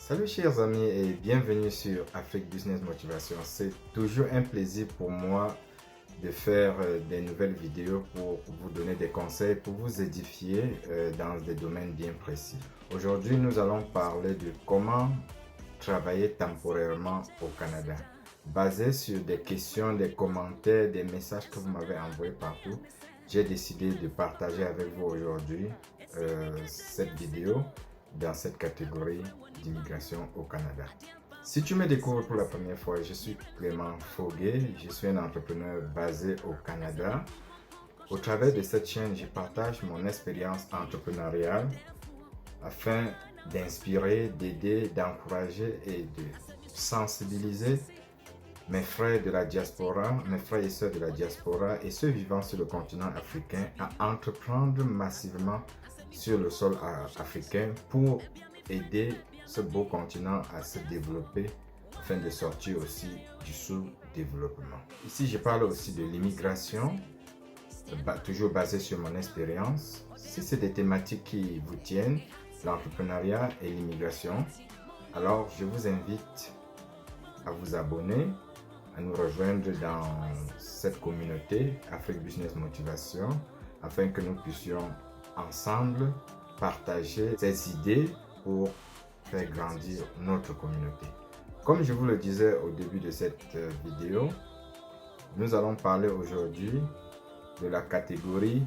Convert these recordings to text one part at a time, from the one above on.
Salut chers amis et bienvenue sur Afrique Business Motivation. C'est toujours un plaisir pour moi de faire des nouvelles vidéos pour vous donner des conseils, pour vous édifier dans des domaines bien précis. Aujourd'hui, nous allons parler de comment travailler temporairement au Canada. Basé sur des questions, des commentaires, des messages que vous m'avez envoyés partout, j'ai décidé de partager avec vous aujourd'hui cette vidéo dans cette catégorie d'immigration au Canada. Si tu me découvres pour la première fois, je suis Clément Foguet, je suis un entrepreneur basé au Canada. Au travers de cette chaîne, je partage mon expérience entrepreneuriale afin d'inspirer, d'aider, d'encourager et de sensibiliser mes frères de la diaspora, mes frères et sœurs de la diaspora et ceux vivant sur le continent africain à entreprendre massivement sur le sol africain pour aider ce beau continent à se développer afin de sortir aussi du sous-développement. Ici, je parle aussi de l'immigration, toujours basé sur mon expérience. Si c'est des thématiques qui vous tiennent, l'entrepreneuriat et l'immigration, alors je vous invite à vous abonner, à nous rejoindre dans cette communauté Afrique Business Motivation afin que nous puissions ensemble partager ces idées pour faire grandir notre communauté. Comme je vous le disais au début de cette vidéo, nous allons parler aujourd'hui de la catégorie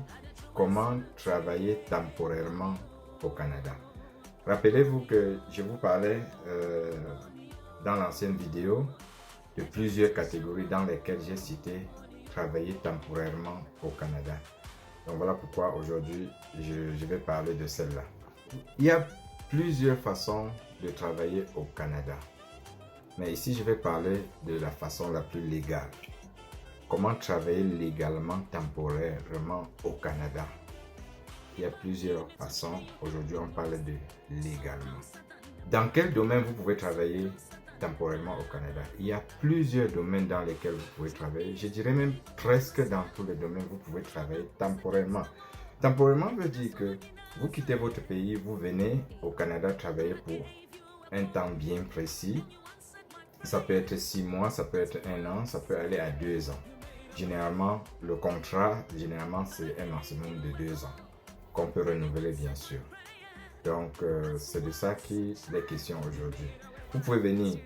comment travailler temporairement au Canada. Rappelez-vous que je vous parlais dans l'ancienne vidéo de plusieurs catégories dans lesquelles j'ai cité travailler temporairement au Canada. Donc voilà pourquoi aujourd'hui je vais parler de celle-là. Il y a plusieurs façons de travailler au Canada. Mais ici je vais parler de la façon la plus légale. Comment travailler légalement, temporairement au Canada. Il y a plusieurs façons. Aujourd'hui on parle de légalement. Dans quel domaine vous pouvez travailler temporairement au Canada? Il y a plusieurs domaines dans lesquels vous pouvez travailler. Je dirais même presque dans tous les domaines, vous pouvez travailler temporairement. Temporairement veut dire que vous quittez votre pays, vous venez au Canada travailler pour un temps bien précis. Ça peut être 6 mois, ça peut être 1 an, ça peut aller à 2 ans. Généralement, le contrat, c'est un maximum de 2 ans, qu'on peut renouveler bien sûr. Donc, c'est de ça qu'il est question aujourd'hui. Vous pouvez venir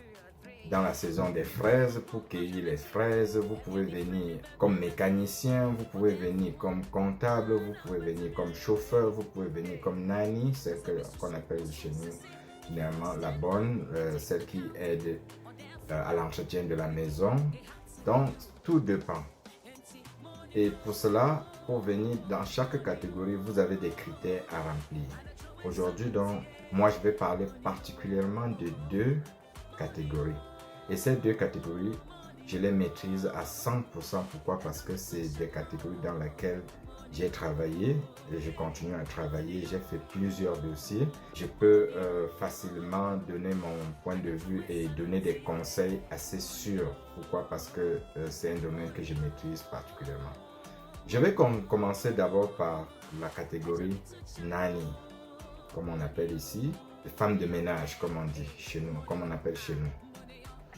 dans la saison des fraises pour cueillir les fraises. Vous pouvez venir comme mécanicien, vous pouvez venir comme comptable, vous pouvez venir comme chauffeur, vous pouvez venir comme nanny, celle qu'on appelle chez nous généralement la bonne, celle qui aide à l'entretien de la maison. Donc, tout dépend. Et pour cela, pour venir dans chaque catégorie, vous avez des critères à remplir. Aujourd'hui, donc, moi, je vais parler particulièrement de 2 catégories. Et ces 2 catégories, je les maîtrise à 100%. Pourquoi? Parce que c'est des catégories dans lesquelles j'ai travaillé et je continue à travailler. J'ai fait plusieurs dossiers. Je peux facilement donner mon point de vue et donner des conseils assez sûrs. Pourquoi? Parce que c'est un domaine que je maîtrise particulièrement. Je vais commencer d'abord par la catégorie nanny, comme on appelle ici, femme de ménage, comme on dit chez nous, comme on appelle chez nous.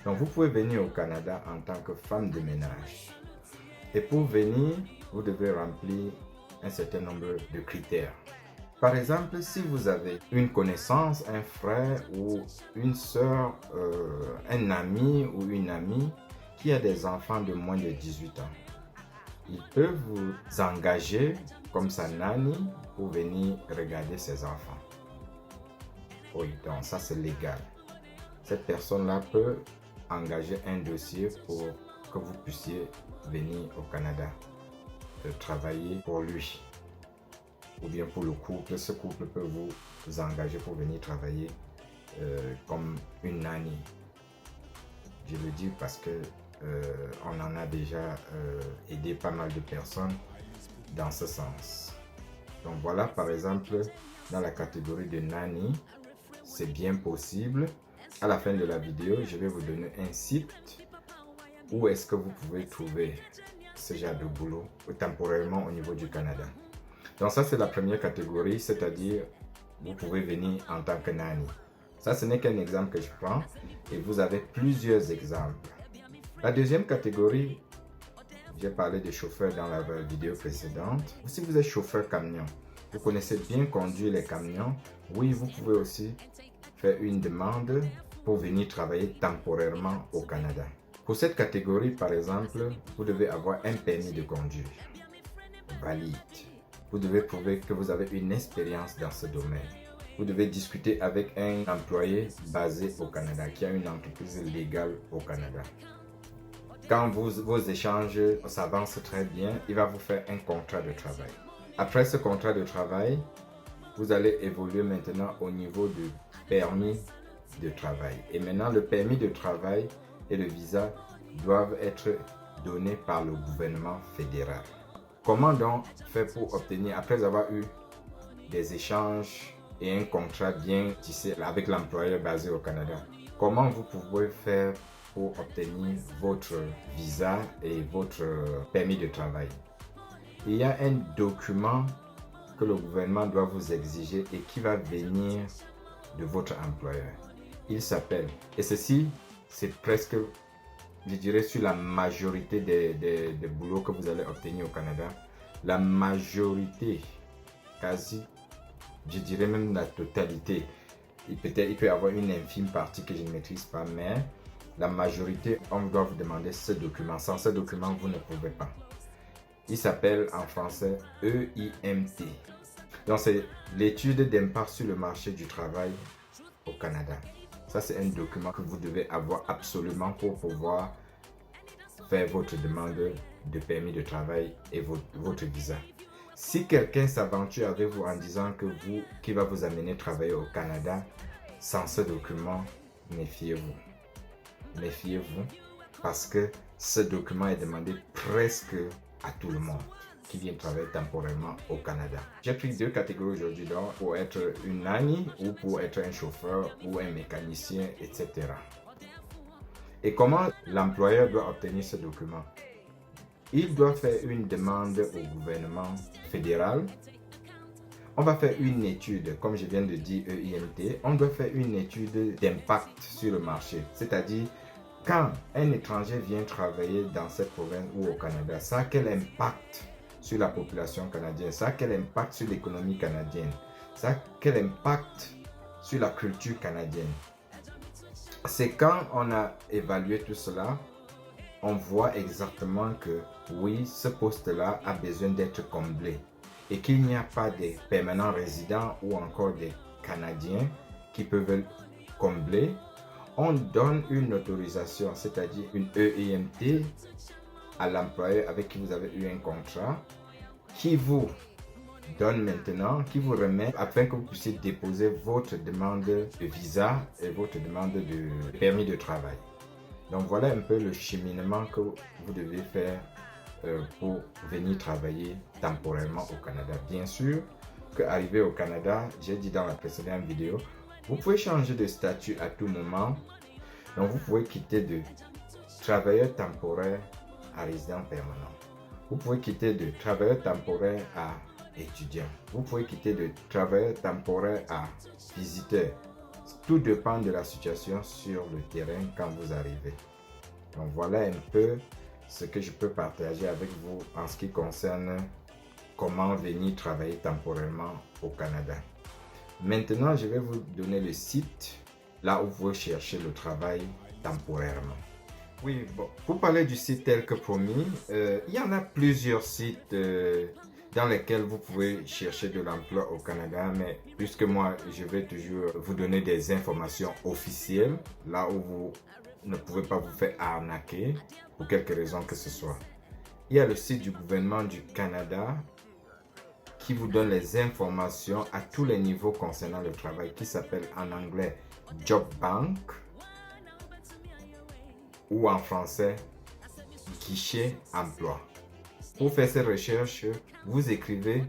Donc vous pouvez venir au Canada en tant que femme de ménage. Et pour venir, vous devez remplir un certain nombre de critères. Par exemple, si vous avez une connaissance, un frère ou une soeur, un ami ou une amie qui a des enfants de moins de 18 ans, il peut vous engager comme sa nanny pour venir regarder ses enfants. Oui, donc ça c'est légal. Cette personne-là peut engager un dossier pour que vous puissiez venir au Canada travailler pour lui. Ou bien pour le couple, ce couple peut vous engager pour venir travailler comme une nanny. Je le dis parce que on en a déjà aidé pas mal de personnes dans ce sens. Donc voilà, par exemple, dans la catégorie de nanny, c'est bien possible. À la fin de la vidéo, je vais vous donner un site où est-ce que vous pouvez trouver ce genre de boulot temporairement au niveau du Canada. Donc ça, c'est la première catégorie, c'est-à-dire vous pouvez venir en tant que nanny. Ça, ce n'est qu'un exemple que je prends et vous avez plusieurs exemples. La deuxième catégorie, j'ai parlé de chauffeur dans la vidéo précédente. Si vous êtes chauffeur camion, vous connaissez bien conduire les camions, oui, vous pouvez aussi faire une demande pour venir travailler temporairement au Canada. Pour cette catégorie, par exemple, vous devez avoir un permis de conduire valide. Vous devez prouver que vous avez une expérience dans ce domaine. Vous devez discuter avec un employé basé au Canada, qui a une entreprise légale au Canada. Quand vos échanges s'avancent très bien, il va vous faire un contrat de travail. Après ce contrat de travail, vous allez évoluer maintenant au niveau du permis de travail. Et maintenant, le permis de travail et le visa doivent être donnés par le gouvernement fédéral. Comment donc faire pour obtenir, après avoir eu des échanges et un contrat bien tissé avec l'employeur basé au Canada, comment vous pouvez faire pour obtenir votre visa et votre permis de travail? Il y a un document que le gouvernement doit vous exiger et qui va venir de votre employeur. Il s'appelle, et ceci, c'est presque, je dirais, sur la majorité des boulots que vous allez obtenir au Canada. La majorité, quasi, je dirais même la totalité. Il peut y avoir une infime partie que je ne maîtrise pas, mais la majorité, on doit vous demander ce document. Sans ce document, vous ne pouvez pas. Il s'appelle en français EIMT. Donc, c'est l'étude d'impact sur le marché du travail au Canada. Ça, c'est un document que vous devez avoir absolument pour pouvoir faire votre demande de permis de travail et votre visa. Si quelqu'un s'aventure avec vous en disant qu'il va vous amener travailler au Canada sans ce document, méfiez-vous. Méfiez-vous parce que ce document est demandé presque à tout le monde qui vient travailler temporairement au Canada. J'ai pris deux catégories aujourd'hui, donc pour être une nanny ou pour être un chauffeur ou un mécanicien, etc. Et comment l'employeur doit obtenir ce document? Il doit faire une demande au gouvernement fédéral. On va faire une étude, comme je viens de dire EIMT, on doit faire une étude d'impact sur le marché. C'est-à-dire, quand un étranger vient travailler dans cette province ou au Canada, ça a quel impact sur la population canadienne, ça a quel impact sur l'économie canadienne, ça a quel impact sur la culture canadienne. C'est quand on a évalué tout cela, on voit exactement que oui, ce poste-là a besoin d'être comblé et qu'il n'y a pas des permanents résidents ou encore des Canadiens qui peuvent combler. On donne une autorisation, c'est-à-dire une EIMT à l'employeur avec qui vous avez eu un contrat, qui vous donne maintenant, qui vous remet afin que vous puissiez déposer votre demande de visa et votre demande de permis de travail. Donc voilà un peu le cheminement que vous devez faire pour venir travailler temporairement au Canada. Bien sûr qu'arrivé au Canada, j'ai dit dans la précédente vidéo, vous pouvez changer de statut à tout moment. Donc vous pouvez quitter de travailleur temporaire à résident permanent. Vous pouvez quitter de travailleur temporaire à étudiant. Vous pouvez quitter de travailleur temporaire à visiteur. Tout dépend de la situation sur le terrain quand vous arrivez. Donc voilà un peu ce que je peux partager avec vous en ce qui concerne comment venir travailler temporairement au Canada. Maintenant, je vais vous donner le site là où vous cherchez le travail temporairement. Oui, bon, pour parler du site tel que promis, il y en a plusieurs sites dans lesquels vous pouvez chercher de l'emploi au Canada, mais puisque moi, je vais toujours vous donner des informations officielles, là où vous ne pouvez pas vous faire arnaquer pour quelque raison que ce soit. Il y a le site du gouvernement du Canada qui vous donne les informations à tous les niveaux concernant le travail, qui s'appelle en anglais Job Bank ou en français guichet emploi. Pour faire ces recherches, vous écrivez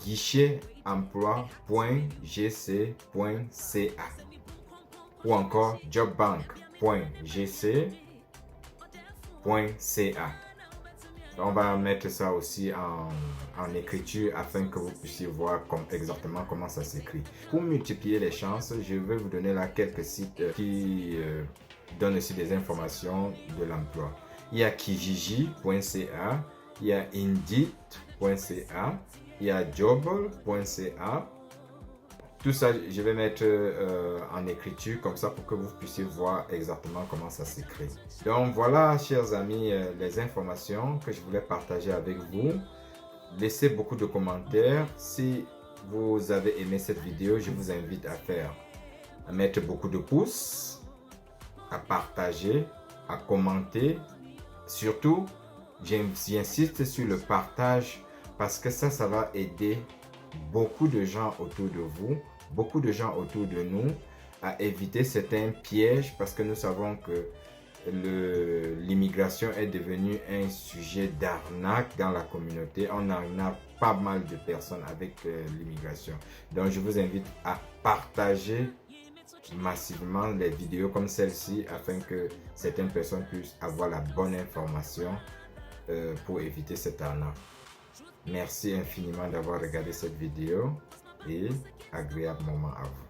guichetemploi.gc.ca ou encore jobbank.gc.ca. On va mettre ça aussi en écriture afin que vous puissiez voir exactement comment ça s'écrit. Pour multiplier les chances, je vais vous donner là quelques sites qui donnent aussi des informations de l'emploi. Il y a kijiji.ca, il y a indeed.ca, il y a jobble.ca. Tout ça, je vais mettre en écriture comme ça pour que vous puissiez voir exactement comment ça s'écrit. Donc voilà, chers amis, les informations que je voulais partager avec vous. Laissez beaucoup de commentaires. Si vous avez aimé cette vidéo, je vous invite à mettre beaucoup de pouces, à partager, à commenter. Surtout, j'insiste sur le partage parce que ça va aider beaucoup de gens autour de vous, beaucoup de gens autour de nous à éviter certains pièges parce que nous savons que l'immigration est devenue un sujet d'arnaque dans la communauté. On arnaque pas mal de personnes avec l'immigration. Donc je vous invite à partager massivement les vidéos comme celle-ci afin que certaines personnes puissent avoir la bonne information pour éviter cette arnaque. Merci infiniment d'avoir regardé cette vidéo et agréable moment à vous.